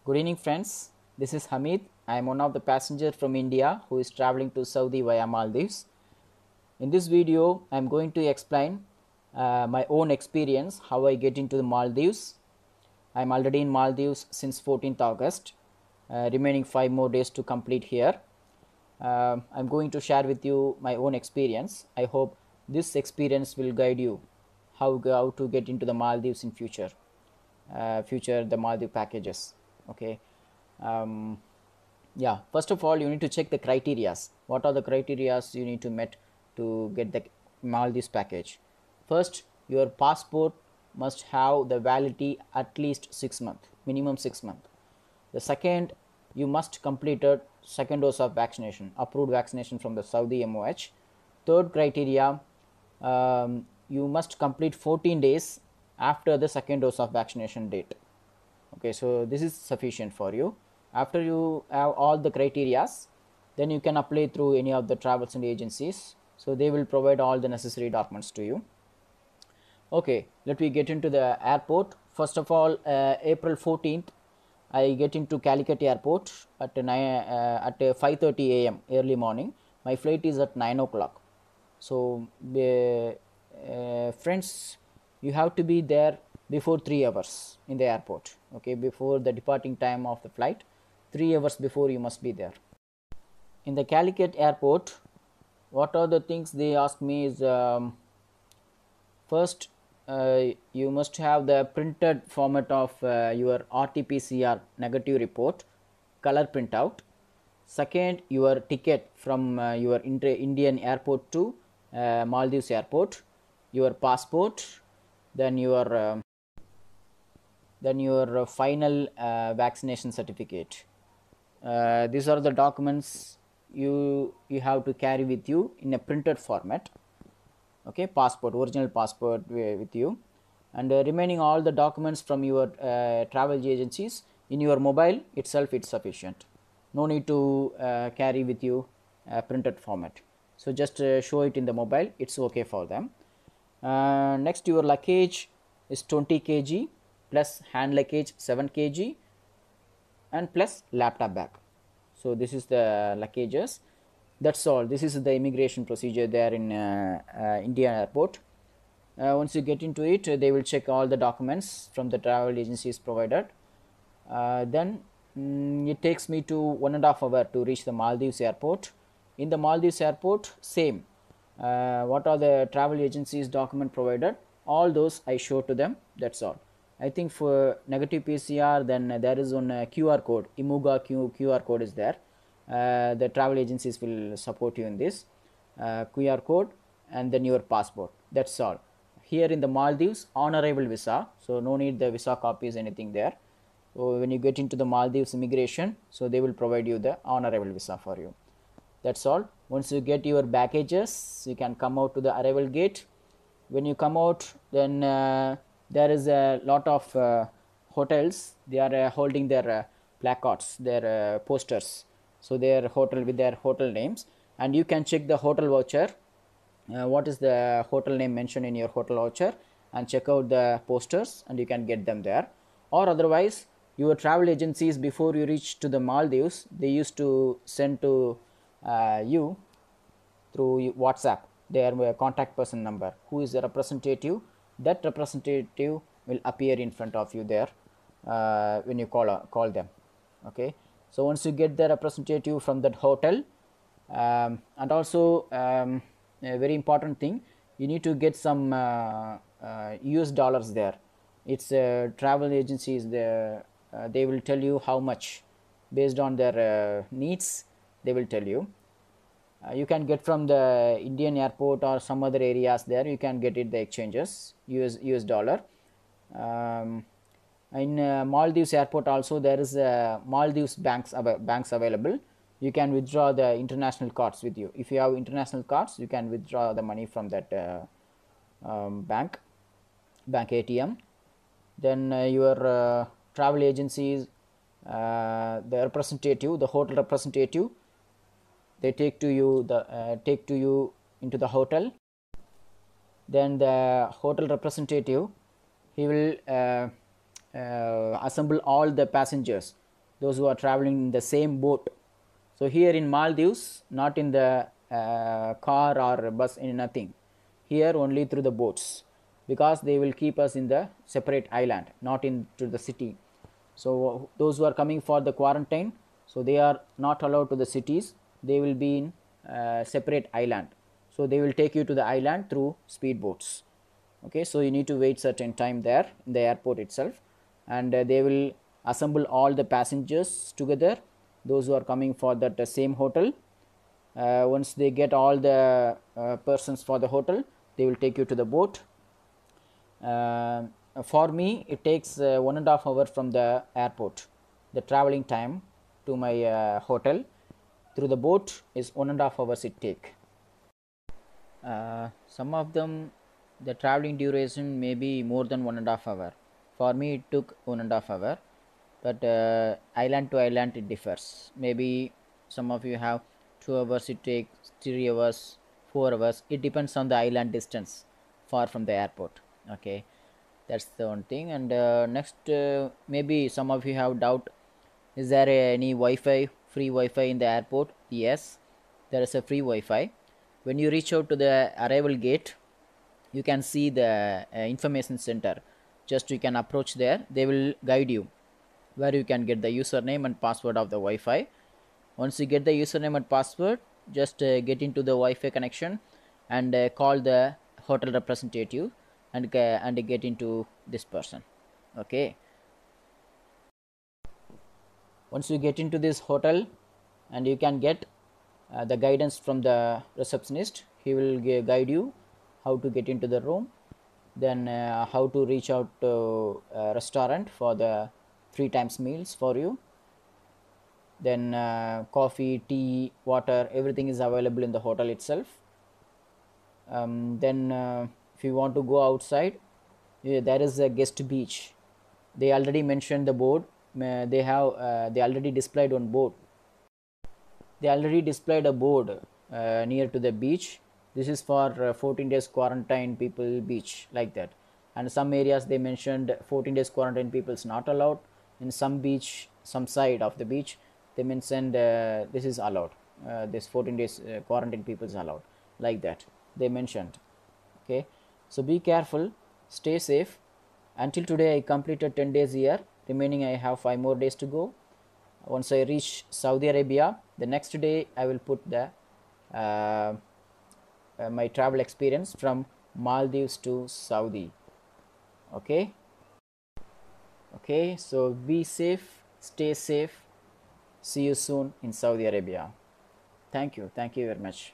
Good evening, friends. This is Hamid. I am one of the passengers from India who is traveling to Saudi via Maldives. In this video, I am going to explain my own experience, how I get into the Maldives. I am already in Maldives since 14th August, remaining 5 more days to complete here. I am going to share with you my own experience. I hope this experience will guide you how to get into the Maldives in future, the Maldives packages. Okay. Um, yeah, first of all, you need to check the criterias. What are the criterias you need to meet to get the Maldives package? First, your passport must have the validity at least 6 months, minimum 6 months. The second, you must complete a second dose of vaccination, approved vaccination from the Saudi MOH. Third criteria, you must complete 14 days after the second dose of vaccination date. Okay, so this is sufficient for you. After you have all the criterias, then you can apply through any of the travels and agencies. So they will provide all the necessary documents to you. Okay, let me get into the airport. First of all, April 14th, I get into Calicut airport at 5:30 a.m. early morning. My flight is at 9 o'clock. So friends, you have to be there before 3 hours in the airport. Okay, before the departing time of the flight, 3 hours before you must be there. In the Calicut airport, what are the things they ask me is, first, you must have the printed format of your RT-PCR negative report, color printout. Second, your ticket from your Indian airport to Maldives airport, your passport, then your final vaccination certificate. These are the documents you have to carry with you in a printed format. Okay, passport, original passport with you, and remaining all the documents from your travel agencies in your mobile itself, it's sufficient. No need to carry with you printed format. So just show it in the mobile, it's okay for them. Next, your luggage is 20 kg plus hand luggage 7 kg and plus laptop bag. So this is the luggages. That's all. This is the immigration procedure there in Indian airport. Once you get into it, they will check all the documents from the travel agencies provided. Then it takes me to 1.5 hours to reach the Maldives airport. In the Maldives airport, same. What are the travel agencies document provided? All those I show to them. That's all. I think for negative PCR, then there is one QR code. Imuga QR code is there. The travel agencies will support you in this QR code, and then your passport. That's all. Here in the Maldives, on arrival visa, so no need the visa copies, anything there. So when you get into the Maldives immigration, so they will provide you the on arrival visa for you. That's all. Once you get your baggages, you can come out to the arrival gate. When you come out, then there is a lot of hotels. They are holding their placards, their posters. So their hotel with their hotel names, and you can check the hotel voucher. What is the hotel name mentioned in your hotel voucher, and check out the posters, and you can get them there. Or otherwise, your travel agencies, before you reach to the Maldives, they used to send to you through WhatsApp their contact person number, who is the representative. That representative will appear in front of you there when you call them. Okay, so once you get the representative from that hotel, and also a very important thing, you need to get some US dollars there. It's travel agencies, they will tell you how much based on their needs. They will tell you. You can get from the Indian airport or some other areas there. You can get it the exchanges US dollar. In Maldives airport also there is Maldives banks available. You can withdraw the international cards with you. If you have international cards, you can withdraw the money from that bank ATM. Then your travel agencies, the representative, the hotel representative, they take to you into the hotel. Then the hotel representative, he will assemble all the passengers those who are traveling in the same boat. So here in Maldives, not in the car or bus, in nothing. Here only through the boats, because they will keep us in the separate island, not into the city. So those who are coming for the quarantine, so they are not allowed to the cities. They will be in separate island. So they will take you to the island through speedboats. Okay, so you need to wait certain time there in the airport itself, and they will assemble all the passengers together, those who are coming for that same hotel. Once they get all the persons for the hotel, they will take you to the boat. For me, it takes 1.5 hours from the airport. The traveling time to my hotel through the boat is 1.5 hours it take. Some of them, the traveling duration may be more than 1.5 hour. For me, it took 1.5 hour, but island to island it differs. Maybe some of you have 2 hours, it takes 3 hours, 4 hours. It depends on the island distance far from the airport. Okay, that's the one thing. And next, maybe some of you have doubt, is there any Wi-Fi, free Wi-Fi in the airport? Yes, there is a free Wi-Fi. When you reach out to the arrival gate, you can see the information center. Just you can approach there, they will guide you where you can get the username and password of the Wi-Fi. Once you get the username and password, just get into the Wi-Fi connection and call the hotel representative and get into this person. Okay, once you get into this hotel, and you can get the guidance from the receptionist. He will guide you how to get into the room, then how to reach out to a restaurant for the 3 times meals for you, then coffee, tea, water, everything is available in the hotel itself. Then if you want to go outside, there is a guest beach. They already mentioned the board. They already displayed on board. They already displayed a board near to the beach. This is for 14 days quarantine people beach, like that. And some areas they mentioned 14 days quarantine people is not allowed. In some beach, some side of the beach, they mentioned this is allowed. This 14 days quarantine people is allowed, like that they mentioned. Okay, so be careful, stay safe. Until today I completed 10 days here, remaining I have 5 more days to go. Once I reach Saudi Arabia, the next day I will put the my travel experience from Maldives to Saudi. Okay, so be safe, stay safe. See you soon in Saudi Arabia. Thank you very much.